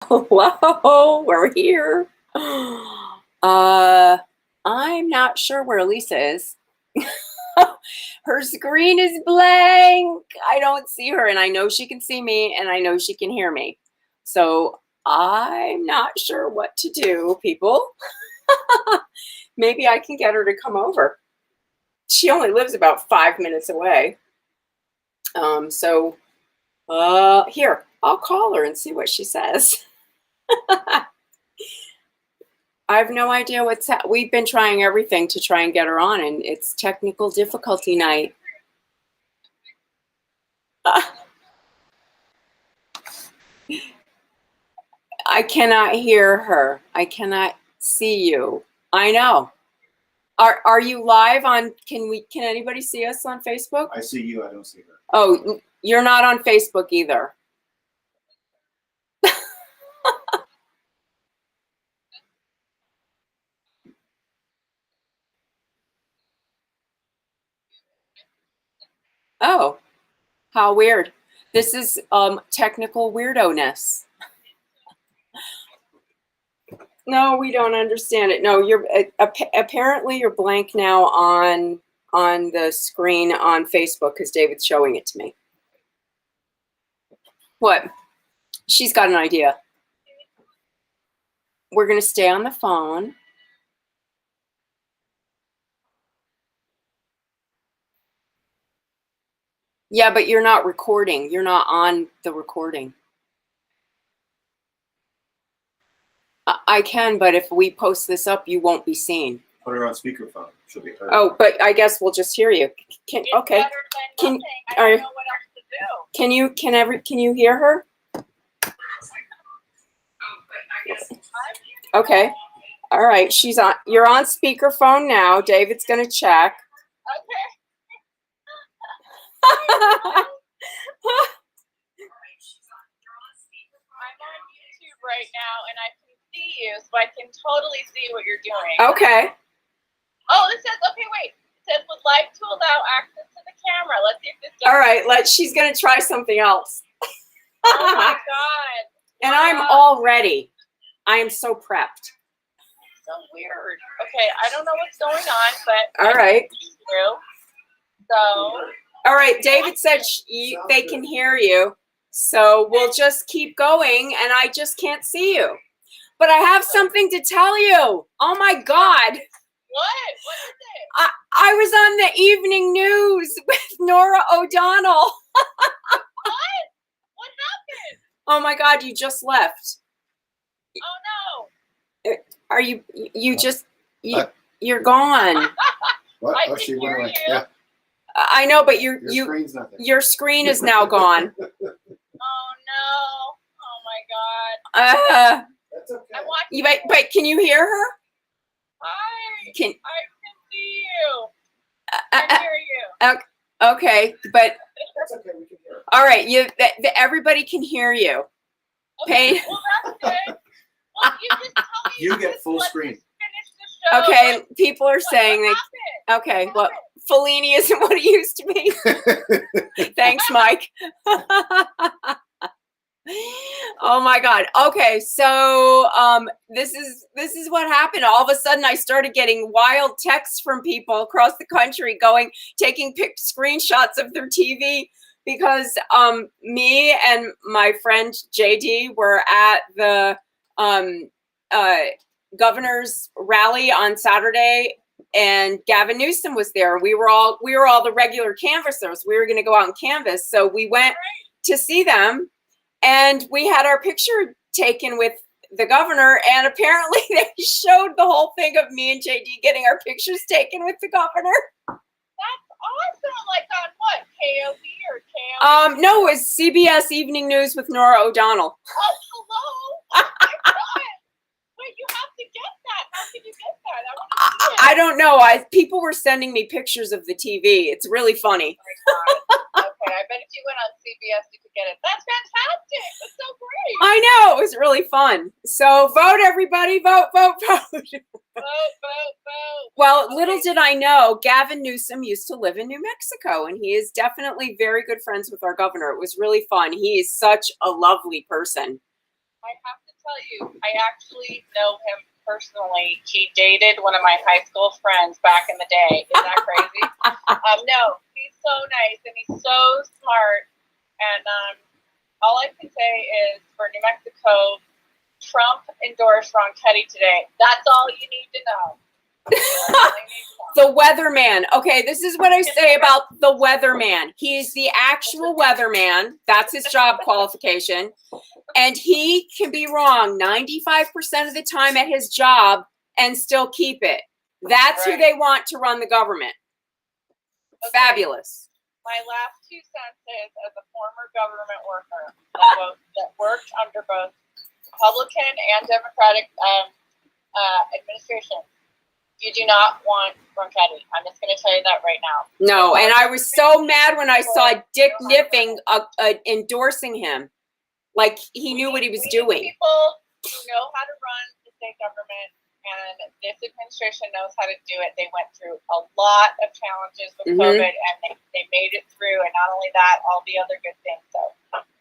Hello, we're here. I'm not sure where Lisa is. Her screen is blank. I don't see her, and I know she can see me, and I know she can hear me. So I'm not sure what to do, people. Maybe I can get her to come over. She only lives about 5 minutes away. Here, I'll call her and see what she says. I have no idea we've been trying everything to try and get her on, and it's technical difficulty night. I cannot hear her. I cannot see you. I know. Are you live on, can anybody see us on Facebook? I see you, I don't see her. Oh, you're not on Facebook either. Oh, how weird. This is technical weirdo-ness. No, we don't understand it. No, you're apparently you're blank now on the screen on Facebook because David's showing it to me. What? She's got an idea. We're going to stay on the phone. Yeah, but you're not recording. You're not on the recording. I can, but if we post this up, you won't be seen. Put her on speakerphone. She'll be heard. Oh, but I guess we'll just hear you. Okay. Can you hear her? Okay. All right. You're on speakerphone now. David's going to check. Okay. I'm on YouTube right now, and I can see you, so I can totally see what you're doing. Okay. Oh, it says, okay, wait. It says, would like to allow access to the camera. Let's see if this does. All right, she's going to try something else. Oh, my God. And I'm all ready. I am so prepped. So weird. Okay, I don't know what's going on, but all right. So. All right, David said they can hear you, so we'll just keep going, and I just can't see you. But I have something to tell you. Oh, my God. What? What is it? I was on the evening news with Nora O'Donnell. What? What happened? Oh, my God, you just left. Oh, no. Are you're gone. What? Oh, she went away. Yeah. I know, but your screen is now gone. Oh no! Oh my God! That's okay. I'm watching. But can you hear her? I can see you. I hear you. Okay, but that's okay. We can hear her. All right, everybody can hear you. Okay, well, that's good. Well, you just tell me. You get full screen. Finish the show. Okay, people are saying that. Okay, well, Fellini isn't what he used to be. Thanks, Mike. Oh my God. Okay, so this is what happened. All of a sudden, I started getting wild texts from people across the country taking screenshots of their TV because me and my friend JD were at the governor's rally on Saturday. And Gavin Newsom was there. We were all the regular canvassers. We were going to go out and canvass. So we went to see them, and we had our picture taken with the governor. And apparently they showed the whole thing of me and JD getting our pictures taken with the governor. That's awesome. Like on what? KOB or KOB? No, it was CBS Evening News with Nora O'Donnell. Oh, hello. Oh my God. Wait, you have to get that. How can you get that? I don't know. People were sending me pictures of the TV. It's really funny. Oh my God. Okay, I bet if you went on CBS, you could get it. That's fantastic. That's so great. I know. It was really fun. So vote, everybody. Vote, vote, vote. Vote, vote, vote. Well, little did I know, Gavin Newsom used to live in New Mexico, and he is definitely very good friends with our governor. It was really fun. He is such a lovely person. I have to you, I actually know him personally. He dated one of my high school friends back in the day. Isn't that crazy? No, he's so nice and he's so smart. And all I can say is for New Mexico, Trump endorsed Ronchetti today. That's all you need to know. The weatherman. Okay, this is what I say about the weatherman. He is the actual weatherman. That's his job qualification. And he can be wrong 95% of the time at his job and still keep it. That's who they want to run the government. Okay. Fabulous. My last 2 cents is, as a former government worker that worked under both Republican and Democratic administration, you do not want Ronchetti. I'm just going to tell you that right now. No, and I was so mad when I saw Dick Nipping endorsing him. Like he knew what he was doing. People who know how to run the state government, and this administration knows how to do it. They went through a lot of challenges with COVID, and they made it through. And not only that, all the other good things. So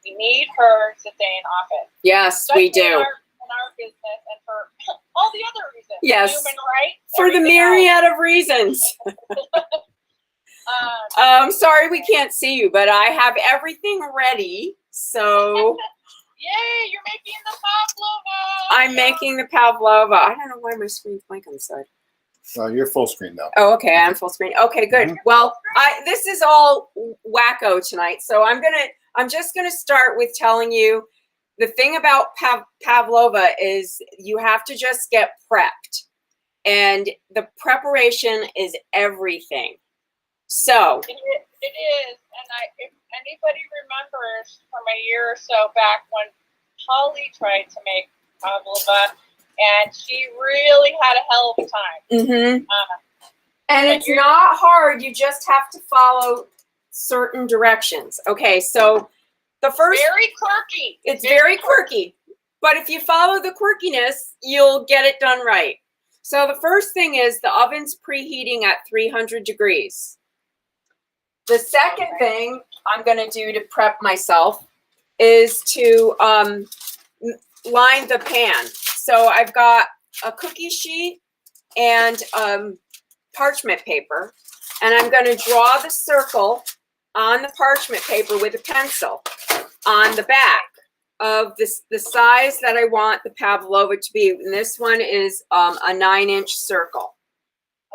we need her to stay in office. Yes, we do. In our business and for all the other reasons. Yes. Human rights. For the myriad of reasons. I'm sorry we can't see you, but I have everything ready. So yay, you're making the pavlova. I'm making the pavlova. I don't know why my screen's blank on the side. You're full screen now. Oh, okay, I'm full screen. Okay, good. Well, this is all wacko tonight, so I'm just gonna start with telling you the thing about pavlova is you have to just get prepped, and the preparation is everything. So it is, and if anybody remembers from a year or so back when Holly tried to make pavlova, and she really had a hell of a time. And it's not hard. You just have to follow certain directions. Okay, so the first... Very quirky. It's very quirky. But if you follow the quirkiness, you'll get it done right. So the first thing is the oven's preheating at 300 degrees. The second thing I'm going to do to prep myself is to line the pan. So I've got a cookie sheet and parchment paper, and I'm going to draw the circle on the parchment paper with a pencil on the back of the size that I want the pavlova to be. And this one is a 9-inch circle.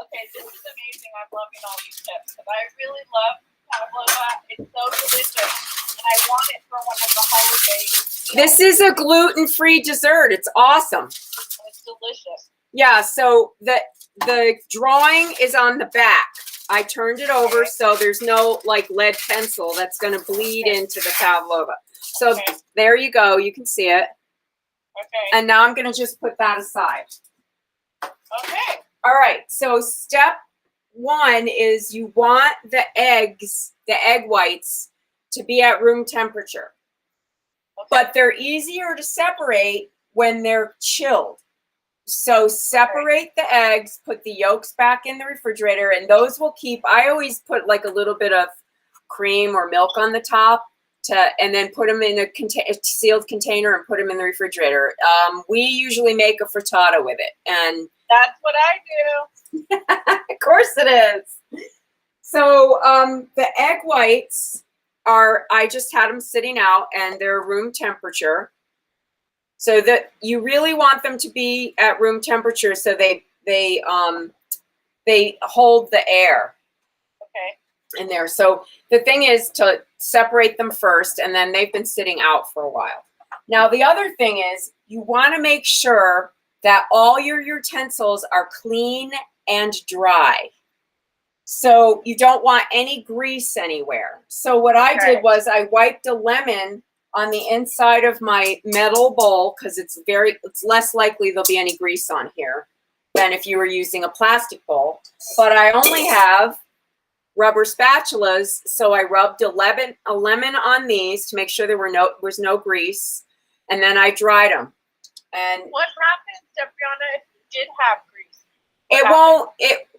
Okay, this is amazing. I'm loving all these tips because I really love pavlova. It's so delicious, and I want it for one of the holidays. This is a gluten-free dessert. It's awesome. It's delicious. Yeah, so the drawing is on the back. I turned it over so there's no like lead pencil that's going to bleed into the pavlova. So there you go. You can see it. Okay. And now I'm going to just put that aside. Okay. All right. So step 1 is you want the egg whites, to be at room temperature. Okay. But they're easier to separate when they're chilled. So separate the eggs, put the yolks back in the refrigerator, and those will keep. I always put like a little bit of cream or milk on the top and then put them in a sealed container and put them in the refrigerator. We usually make a frittata with it, and that's what I do. of course it is. So the egg whites I just had them sitting out, and they're room temperature. So that you really want them to be at room temperature, so they hold the air. Okay. In there. So the thing is to separate them first, and then they've been sitting out for a while. Now the other thing is you want to make sure that all your utensils are clean and dry. So you don't want any grease anywhere. So what I did was I wiped a lemon on the inside of my metal bowl, because it's less likely there'll be any grease on here than if you were using a plastic bowl. But I only have rubber spatulas, so I rubbed a lemon on these to make sure there was no grease, and then I dried them. And what happens, Debrianna, if you did have grease?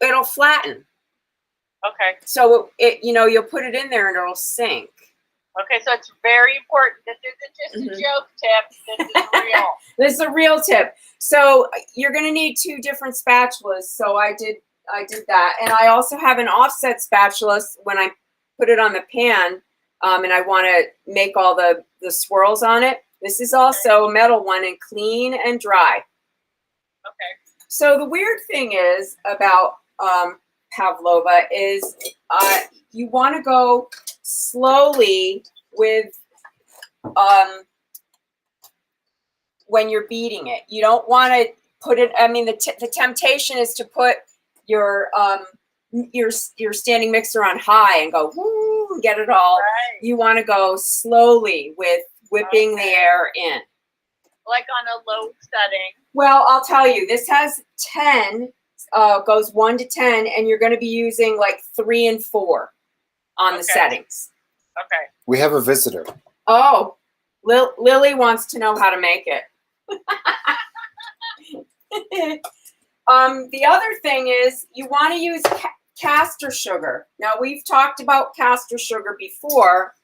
It'll flatten. Okay. So you'll put it in there and it'll sink. Okay, so it's very important. This isn't just a joke tip. This is real. This is a real tip. So you're going to need 2 different spatulas. So I did that. And I also have an offset spatula when I put it on the pan and I want to make all the swirls on it. This is also a metal one and clean and dry. Okay. So the weird thing is about pavlova is you want to go slowly with when you're beating it. You don't want to put it. I mean, the temptation is to put your standing mixer on high and go woo, and get it all. Right. You want to go slowly with whipping the air in. Like on a low setting. Well, I'll tell you, this has 10, goes 1 to 10, and you're going to be using like 3 and 4 on the settings. Okay. We have a visitor. Oh, Lily wants to know how to make it. The other thing is you want to use castor sugar. Now, we've talked about castor sugar before,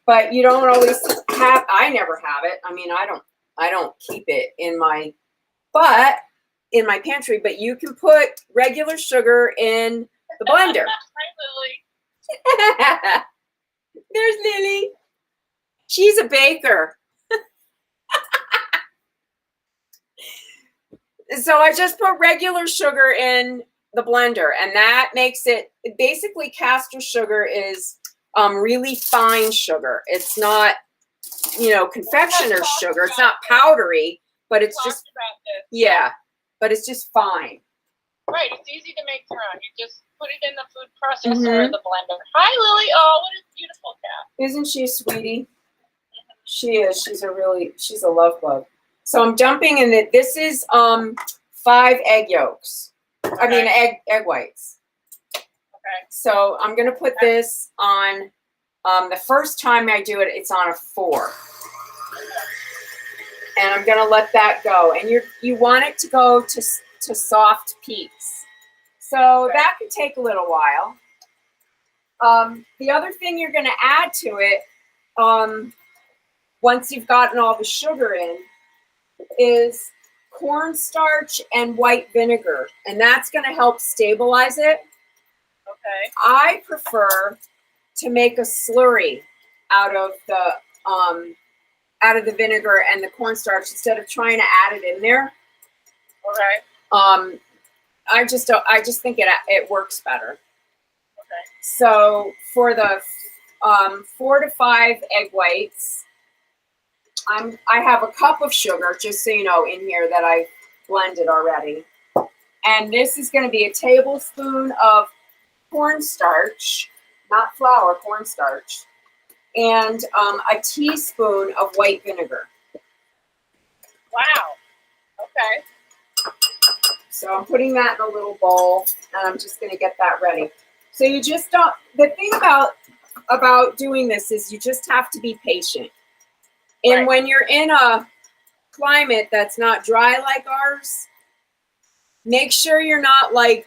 but you don't always have, I never have it. I mean, I don't keep it in my pantry, but you can put regular sugar in the blender. Hi, Lily. There's Lily. She's a baker. So I just put regular sugar in the blender, and that makes it, basically castor sugar is really fine sugar. It's not, confectioner's sugar. It's not powdery, but it's just, yeah, but it's just fine. Right, it's easy to make your own. You just put it in the food processor or the blender. Hi, Lily. Oh, what a beautiful cat. Isn't she a sweetie? She is. She's a love bug. So I'm dumping in it. This is 5 egg yolks. I mean egg whites. Okay. So I'm gonna put this on. The first time I do it, it's on a 4, and I'm gonna let that go. And you want it to go to soft peaks. So that could take a little while. The other thing you're gonna add to it, once you've gotten all the sugar in, is cornstarch and white vinegar, and that's going to help stabilize it. Okay. I prefer to make a slurry out of the vinegar and the cornstarch instead of trying to add it in there. Okay. I just think it works better. Okay. So for the 4 to 5 egg whites, I have a cup of sugar, just so you know, in here that I blended already. And this is going to be a tablespoon of cornstarch, not flour, cornstarch, and a teaspoon of white vinegar. Wow. Okay. So I'm putting that in a little bowl, and I'm just going to get that ready. So you just don't, the thing about doing this is you just have to be patient. And when you're in a climate that's not dry like ours, make sure you're not like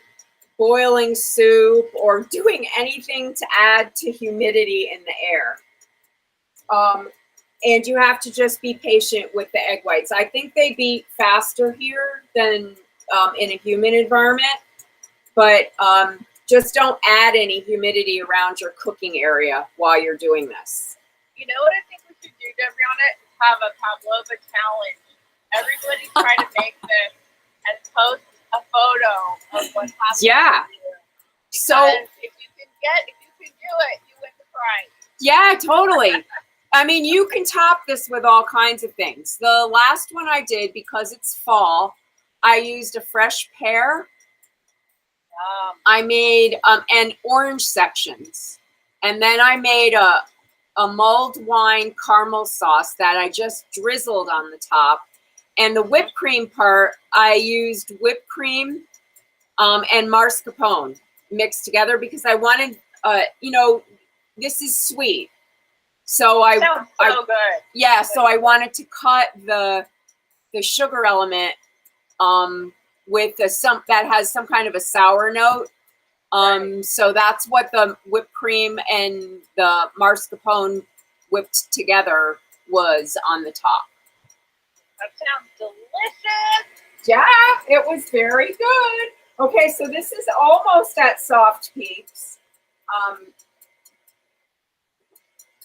boiling soup or doing anything to add to humidity in the air. And you have to just be patient with the egg whites. I think they beat faster here than in a humid environment, but just don't add any humidity around your cooking area while you're doing this. You know what I think we should do, Debrianna? Have a pavlova challenge. Everybody try to make this and post a photo of what happens. Yeah. So if you can do it, you win the prize. Yeah, totally. I mean, you can top this with all kinds of things. The last one I did, because it's fall, I used a fresh pear. I made and orange sections, and then I made a mulled wine caramel sauce that I just drizzled on the top. And the whipped cream part, I used whipped cream and mascarpone mixed together because I wanted, this is sweet. So Sounds so good. Yeah, so I wanted to cut the sugar element with that has some kind of a sour note. So that's what the whipped cream and the mascarpone whipped together was on the top. That sounds delicious. Yeah, it was very good. Okay, so this is almost at soft peaks.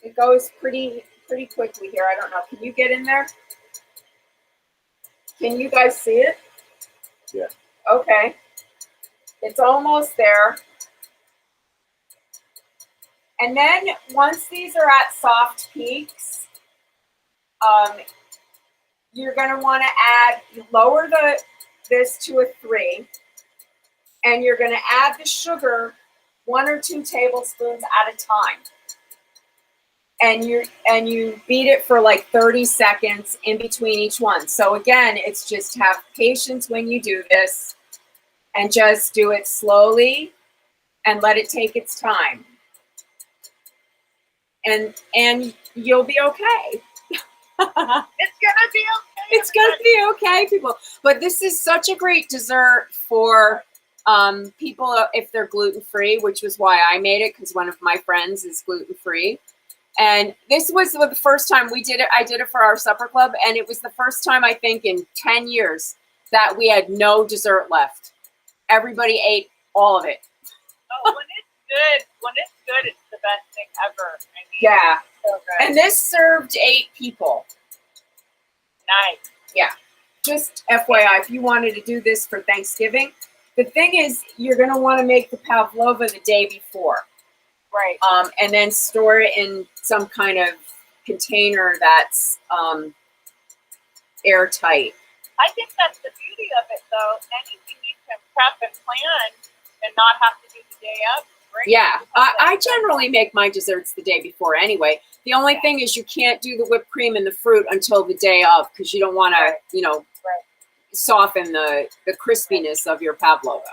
It goes pretty quickly here. I don't know. Can you get in there? Can you guys see it? Yeah. Okay. It's almost there. And then once these are at soft peaks, you're going to want to lower this to a 3, and you're going to add the sugar 1 or 2 tablespoons at a time. And you beat it for like 30 seconds in between each one. So again, it's just have patience when you do this, and just do it slowly and let it take its time. And you'll be okay. It's gonna be okay. It's gonna be okay, people. But this is such a great dessert for people if they're gluten-free, which was why I made it, because one of my friends is gluten-free. And this was the first time we did it. I did it for our supper club, and it was the first time, I think, in 10 years that we had no dessert left. Everybody ate all of it. Oh, when it's good, it's the best thing ever. I mean, Yeah. so good. And this served 8 people. Nice. Yeah. Just FYI, if you wanted to do this for Thanksgiving, the thing is, you're going to want to make the pavlova the day before. Right. And then store it in some kind of container that's airtight. I think that's the beauty of it, though. Anything you can prep and plan and not have to do the day up. Great. Yeah, I generally make my desserts the day before anyway. The only thing is you can't do the whipped cream and the fruit until the day of, because you don't want to, soften the crispiness of your pavlova.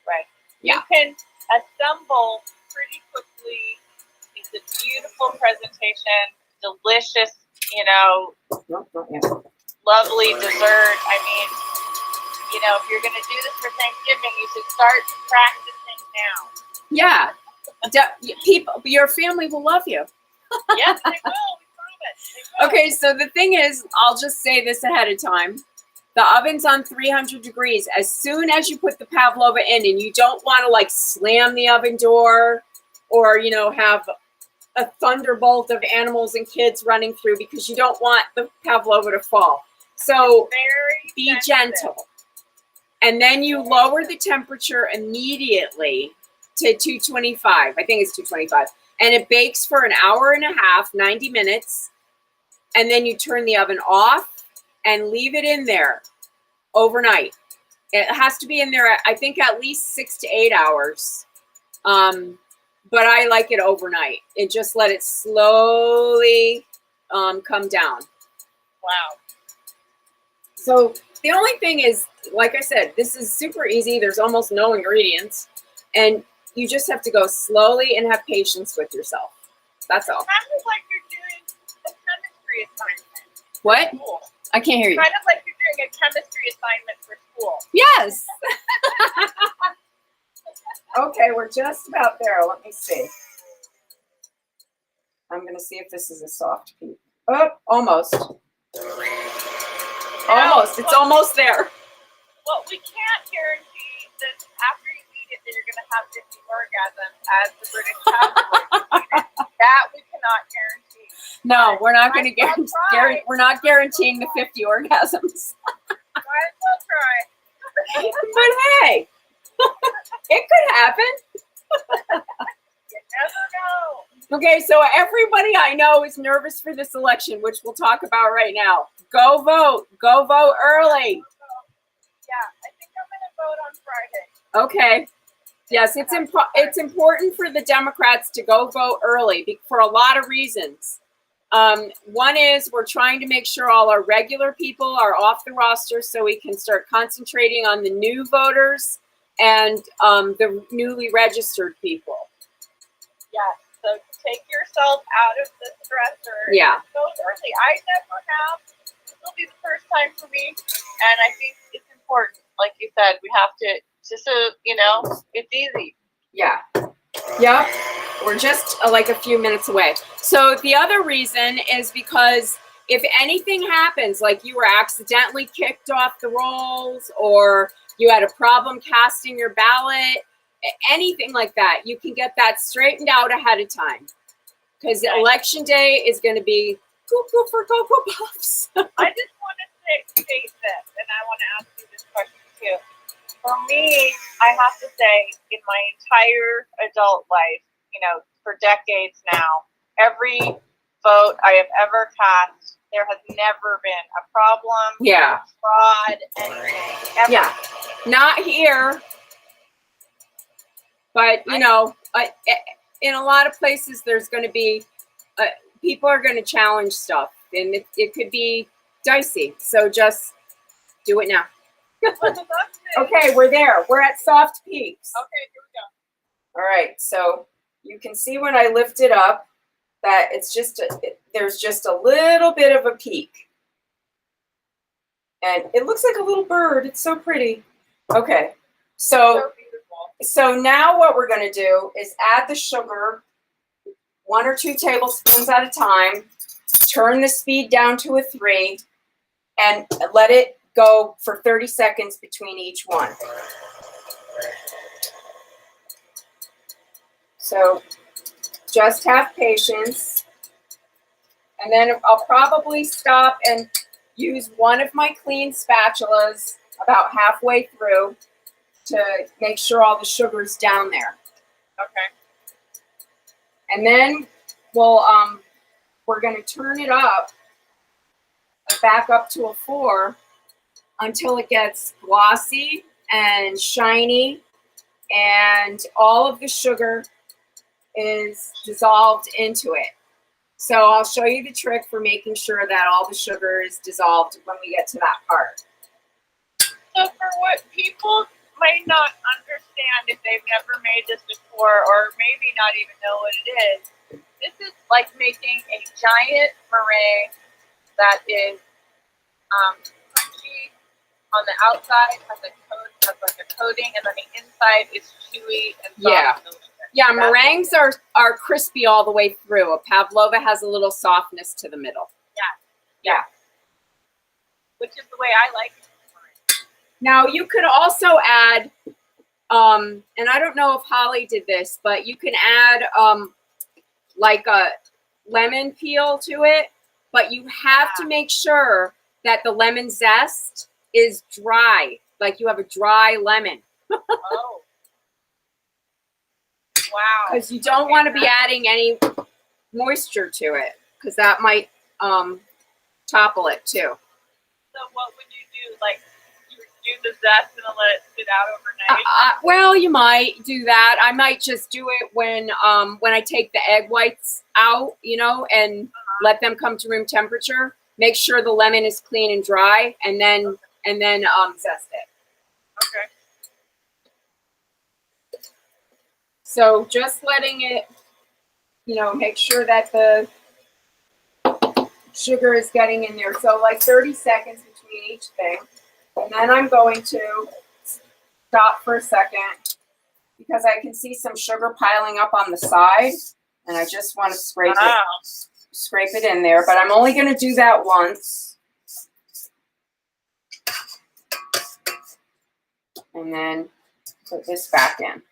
Right. Yeah. You can assemble pretty quickly. It's a beautiful presentation, delicious, lovely dessert. I mean, if you're going to do this for Thanksgiving, you should start practicing now. Yeah. People, your family will love you. Yes, they will. We promise. They will. Okay, so the thing is, I'll just say this ahead of time. The oven's on 300 degrees. As soon as you put the pavlova in, and you don't want to like slam the oven door or, have a thunderbolt of animals and kids running through, because you don't want the pavlova to fall. So be gentle. And then you lower the temperature immediately to 225. I think it's 225. And it bakes for an hour and a half, 90 minutes. And then you turn the oven off and leave it in there overnight. It has to be in there, I think, at least 6 to 8 hours. But I like it overnight. And just let it slowly come down. Wow. So the only thing is, like I said, this is super easy. There's almost no ingredients. And you just have to go slowly and have patience with yourself. That's all. Kind of like you're doing a chemistry assignment. What? School. I can't hear you. Kind of like you're doing a chemistry assignment for school. Yes. Okay, we're just about there. Let me see. I'm going to see if this is a soft piece. Oh, almost. Almost. It's almost there. Well, we can't guarantee that after you eat it that you're going to have 50 orgasms as the British have. That we cannot guarantee. No, we're not going to guarantee. We're not guaranteeing the 50 orgasms. Might as well try. But hey, it could happen. You never know. Okay, so everybody I know is nervous for this election, which we'll talk about right now. Go vote. Go vote early. Yeah, I think I'm going to vote on Friday. Okay. Yes, it's important for the Democrats to go vote early for a lot of reasons. One is we're trying to make sure all our regular people are off the roster so we can start concentrating on the new voters and the newly registered people. Yes, so take yourself out of the stressor. Yeah. Vote early. I never have. This will be the first time for me, and I think it's important. Like you said, we have to just it's easy. Yeah. Yep. We're just like a few minutes away. So the other reason is because if anything happens, like you were accidentally kicked off the rolls or you had a problem casting your ballot, anything like that, you can get that straightened out ahead of time. Because election day is going to be cuckoo for Cocoa Puffs. I just want to state this, and I want to ask you this question too. For me, I have to say, in my entire adult life, you know, for decades now, every vote I have ever cast, there has never been a problem, Yeah. fraud, anything. Ever. Yeah. Not here. But, you know, in a lot of places, there's going to be, people are going to challenge stuff. And it could be dicey. So just do it now. Okay, we're there. We're at Soft Peaks. Okay, here we go. All right, so you can see when I lift it up that it's just there's just a little bit of a peak. And it looks like a little bird. It's so pretty. Okay, so now what we're going to do is add the sugar 1 or 2 tablespoons at a time, turn the speed down to a 3, and let it go for 30 seconds between each one. So just have patience. And then I'll probably stop and use one of my clean spatulas about halfway through to make sure all the sugar's down there. Okay. And then we're going to turn it up, back up to a 4 until it gets glossy and shiny and all of the sugar is dissolved into it. So I'll show you the trick for making sure that all the sugar is dissolved when we get to that part. So for what people might not understand if they've never made this before or maybe not even know what it is, this is like making a giant meringue that is crunchy on the outside, has like a coating, and then the inside is chewy and soft. Yeah. And delicious. Yeah, meringues are crispy all the way through. A pavlova has a little softness to the middle. Yeah. Which is the way I like it. Now you could also add, and I don't know if Holly did this, but you can add like a lemon peel to it, but you have to make sure that the lemon zest is dry, like you have a dry lemon. Oh. Wow. Because you don't want to be adding any moisture to it, because that might topple it too. So what would you do? Like, you would do the zest and then let it sit out overnight? Well, you might do that. I might just do it when I take the egg whites out, you know, and let them come to room temperature. Make sure the lemon is clean and dry, and then zest it. Okay. So just letting it, you know, make sure that the sugar is getting in there. So like 30 seconds between each thing. And then I'm going to stop for a second because I can see some sugar piling up on the side. And I just want to scrape it in there. But I'm only going to do that once. And then put this back in.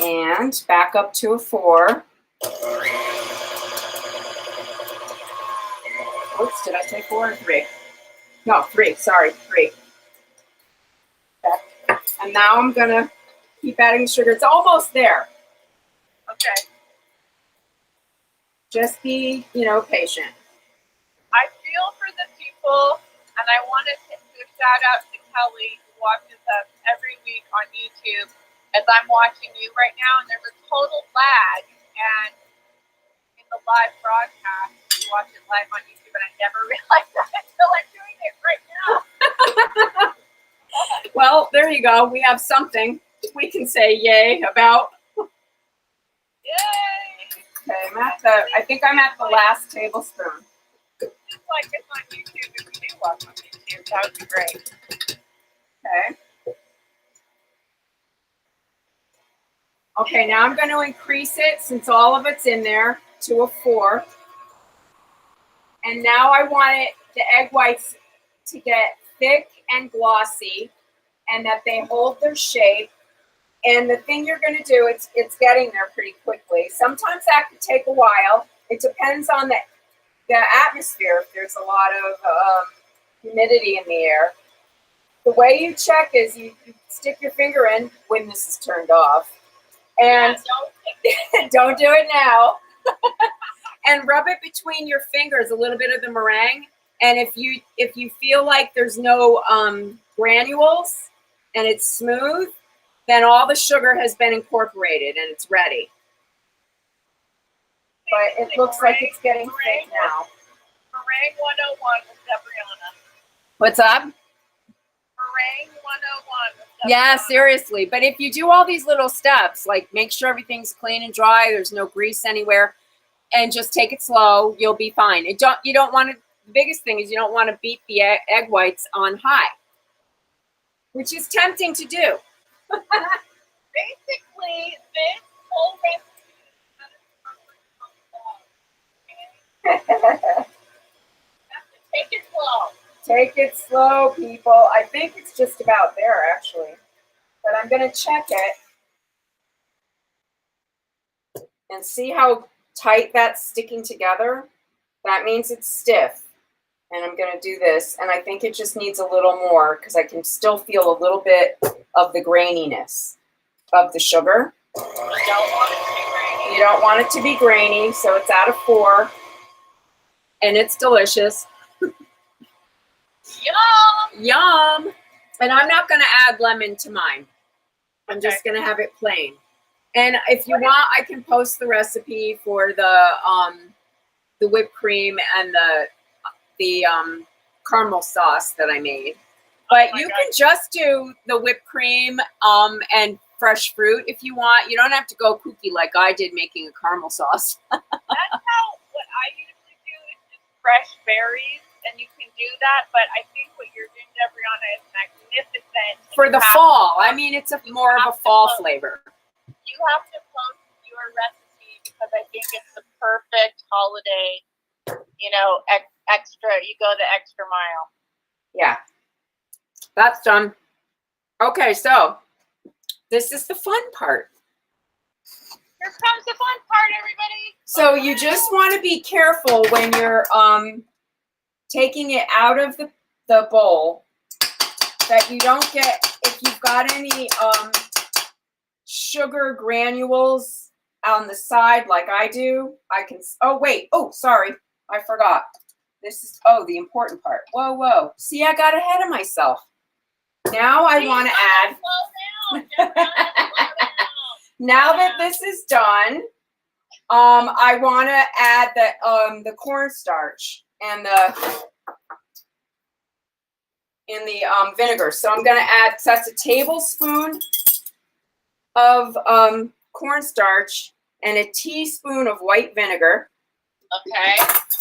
And back up to a 4. Oops, did I say 4 or 3? No, 3, sorry, 3. Okay. And now I'm gonna keep adding sugar. It's almost there. Okay. Just be, you know, patient. I feel for the people, and I wanted to shout out to Kelly, who watches us every week on YouTube, as I'm watching you right now, and there's a total lag, and in the live broadcast, you watch it live on YouTube, and I never realized that until I'm doing it right now. Well, there you go. We have something we can say yay about. Yay! Okay, I think I'm at the last tablespoon. Just like it's on YouTube, if you do watch on YouTube, that would be great. Okay. Okay, now I'm going to increase it since all of it's in there to a 4. And now I want the egg whites to get thick and glossy and that they hold their shape. And the thing you're going to do, it's getting there pretty quickly. Sometimes that could take a while. It depends on the atmosphere, if there's a lot of humidity in the air. The way you check is you stick your finger in when this is turned off. And don't do it now. And rub it between your fingers, a little bit of the meringue. And if you feel like there's no granules and it's smooth, then all the sugar has been incorporated and it's ready. But it looks like it's getting thick now. Meringue 101 with Debrianna. What's up? Meringue 101 with Debrianna. Yeah, seriously. But if you do all these little steps, like make sure everything's clean and dry, there's no grease anywhere, and just take it slow, you'll be fine. You don't want to. The biggest thing is you don't want to beat the egg whites on high, which is tempting to do. Basically, this whole recipe. Take it slow. Take it slow, people. I think it's just about there, actually. But I'm going to check it and see how tight that's sticking together. That means it's stiff. And I'm going to do this. And I think it just needs a little more because I can still feel a little bit of the graininess of the sugar. You don't want it to be grainy. You don't want it to be grainy, so it's at a 4. And it's delicious. Yum! Yum! And I'm not going to add lemon to mine. I'm just going to have it plain. And if you want, I can post the recipe for the whipped cream and the caramel sauce that I made. But you can just do the whipped cream and fresh fruit if you want. You don't have to go kooky like I did making a caramel sauce. That's how what I usually do is just fresh berries, and you can do that. But I think what you're doing, Debrianna, is magnificent. For the fall. I mean, it's more of a fall flavor. You have to post your recipe because I think it's the perfect holiday, extra. You go the extra mile. Yeah. That's done. Okay, so this is the fun part. Here comes the fun part, everybody. So you just want to be careful when you're taking it out of the bowl that you don't get, if you've got any sugar granules on the side like I do, sorry, I forgot. This is, the important part. Whoa. See, I got ahead of myself. Now I want to add, Slow down. now that this is done, I want to add the cornstarch and the vinegar. So I'm going to add, that's a tablespoon of cornstarch and a teaspoon of white vinegar. Okay.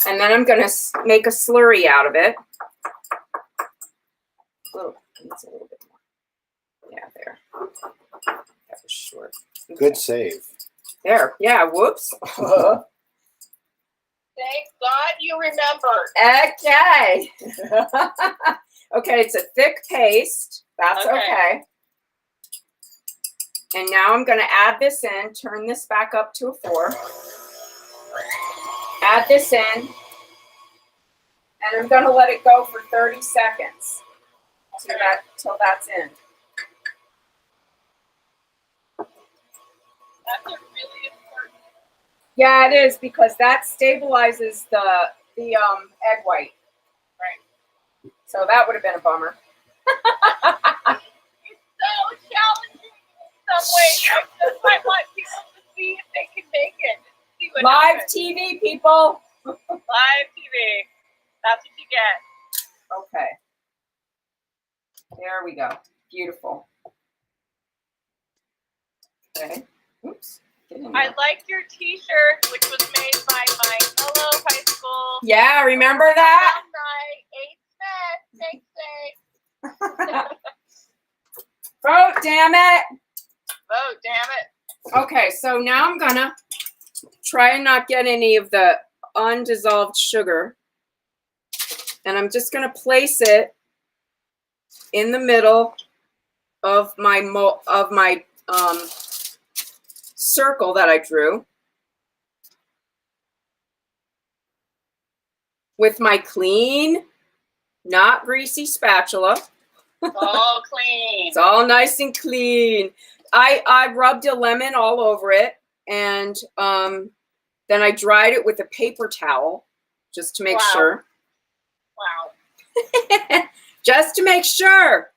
And then I'm going to make a slurry out of it. Needs a little bit more. Yeah, there. That was short. Okay. Good save. There. Yeah, whoops. Thank God you remembered. Okay. Okay, it's a thick paste. That's okay. And now I'm going to add this in, turn this back up to a 4. Add this in. And I'm going to let it go for 30 seconds till that's in. That's a really important. Yeah, it is, because that stabilizes the egg white. Right. So that would have been a bummer. It's so challenging in some ways. I want people to see if they can make it. See what Live happens. TV, people. Live TV. That's what you get. Okay. There we go. Beautiful. Okay. Oops. I like your T-shirt, which was made by my fellow high school. Yeah, remember that? Right. 8 Smith. Thanks, Vote, damn it. Vote, damn it. Okay, so now I'm gonna try and not get any of the undissolved sugar. And I'm just gonna place it in the middle of my circle that I drew with my clean, not greasy spatula. All clean. It's all nice and clean. I rubbed a lemon all over it, and then I dried it with a paper towel just to make sure. Wow. Just to make sure.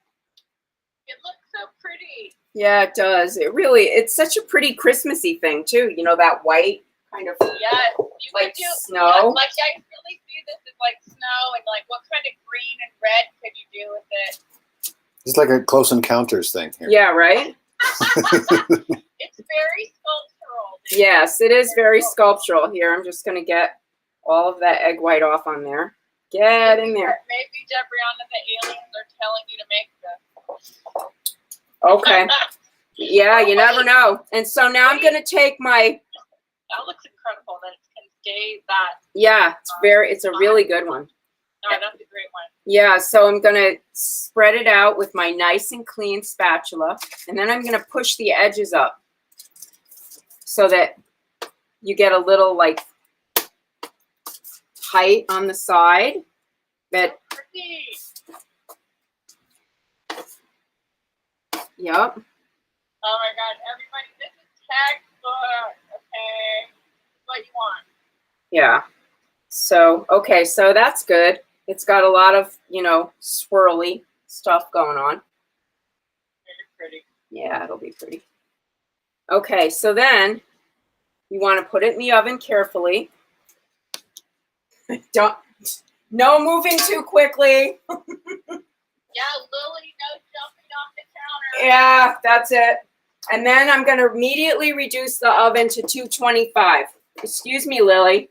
It looks so pretty. Yeah, it does. It's such a pretty Christmassy thing too. You know, that white kind of Yes. You like could do snow. Yeah, like I really see this as like snow, and like what kind of green and red could you do with it? It's like a Close Encounters thing here. Yeah, right? It's very sculptural. Yes, it is very sculptural here. I'm just going to get all of that egg white off on there. Get in there. Maybe Debrianna, the aliens are telling you to make this. Okay. Yeah, you never know. And so now I'm going to take my... That looks incredible that it can stay that. Yeah, it's a really good one. No, that's a great one. Yeah, so I'm going to spread it out with my nice and clean spatula. And then I'm going to push the edges up so that you get a little like height on the side. But Pretty. yep. Oh my God, everybody, this is textbook. Okay, what you want? Yeah. So, okay, so that's good. It's got a lot of, swirly stuff going on. Very pretty. Yeah, it'll be pretty. Okay, so then you want to put it in the oven carefully. No moving too quickly. Yeah, Lily, no jumping off the counter. Yeah, that's it. And then I'm going to immediately reduce the oven to 225. Excuse me, Lily.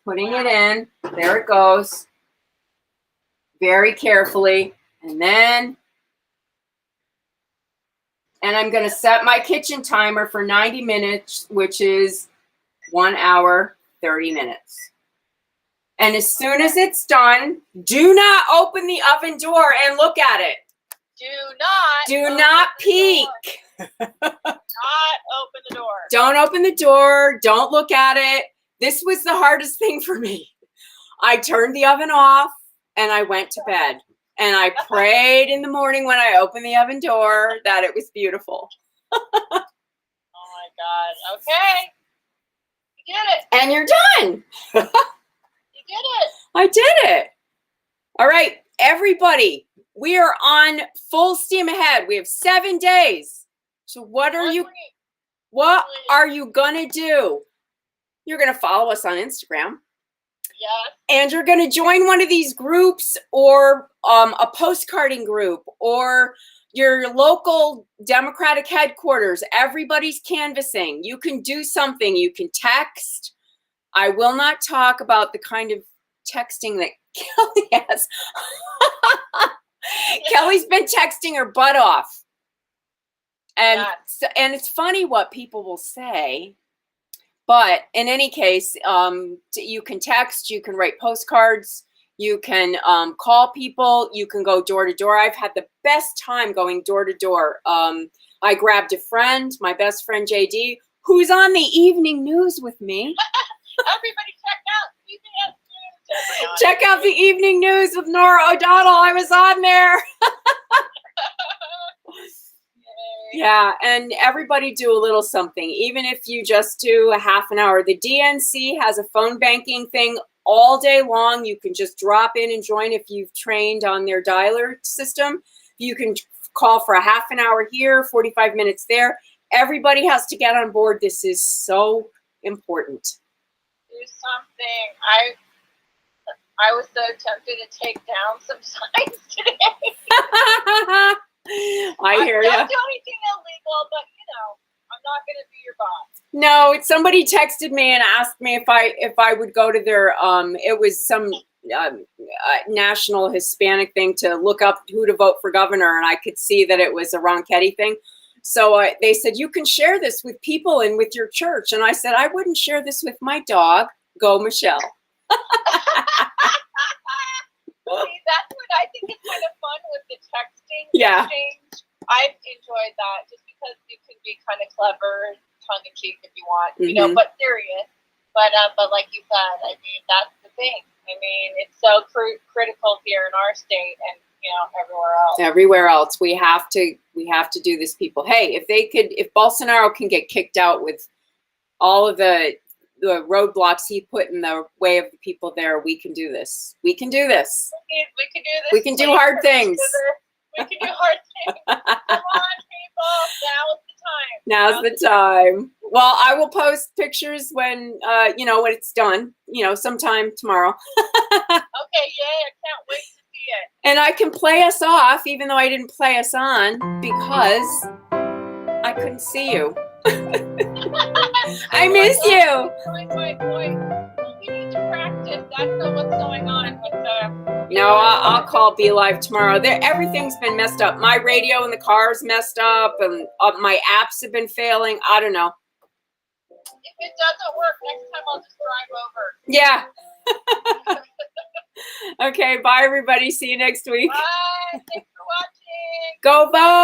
Putting it in. There it goes. Very carefully. And I'm going to set my kitchen timer for 90 minutes, which is 1 hour, 30 minutes. And as soon as it's done, do not open the oven door and look at it. Do not peek. Not open the door. Don't open the door. Don't look at it. This was the hardest thing for me. I turned the oven off and I went to bed. And I prayed in the morning when I opened the oven door that it was beautiful. Oh my God. Okay. You did it. And you're done. You did it. I did it. All right, everybody. We are on full steam ahead. We have 7 days. So what are you gonna do? You're gonna follow us on Instagram. Yes. And you're gonna join one of these groups or a postcarding group or your local Democratic headquarters. Everybody's canvassing. You can do something. You can text. I will not talk about the kind of texting that Kelly has. Kelly's been texting her butt off. And it's funny what people will say. But in any case, you can text, you can write postcards, you can call people, you can go door to door. I've had the best time going door to door. I grabbed a friend, my best friend JD, who's on the evening news with me. Everybody Check out the evening news with Nora O'Donnell. I was on there. Yeah, and everybody do a little something, even if you just do a half an hour. The DNC has a phone banking thing all day long. You can just drop in and join if you've trained on their dialer system. You can call for a half an hour here, 45 minutes there. Everybody has to get on board. This is so important. Do something. I was so tempted to take down some signs today. I hear you. Don't do anything illegal, but I'm not going to be your boss. No, somebody texted me and asked me if I would go to their it was some national Hispanic thing to look up who to vote for governor, and I could see that it was a Ronchetti thing. So they said, you can share this with people and with your church. And I said, I wouldn't share this with my dog. Go, Michelle. See, that's what I think is kind of fun with the texting Yeah. exchange. I've enjoyed that just because you can be kind of clever, tongue in cheek if you want, you know, but serious. But like you said, I mean, that's the thing. I mean, it's so critical here in our state and, you know, everywhere else. Everywhere else, we have to do this, people. Hey, if Bolsonaro can get kicked out with all of the roadblocks he put in the way of the people there, we can do this. We can do this. We can do this. We can do hard things. We can do hard things. Come on, people. Now's the time. Now's the time. Well, I will post pictures when, when it's done, sometime tomorrow. Okay, yay. I can't wait to see it. And I can play us off, even though I didn't play us on, because I couldn't see you. I miss you. Wait. Well, we need to practice. I don't know what's going on with I'll call Be Live tomorrow. Everything's been messed up. My radio in the car is messed up, and my apps have been failing. I don't know. If it doesn't work, next time I'll just drive over. Yeah. Okay, bye everybody. See you next week. Bye. Thanks for watching. Go vote.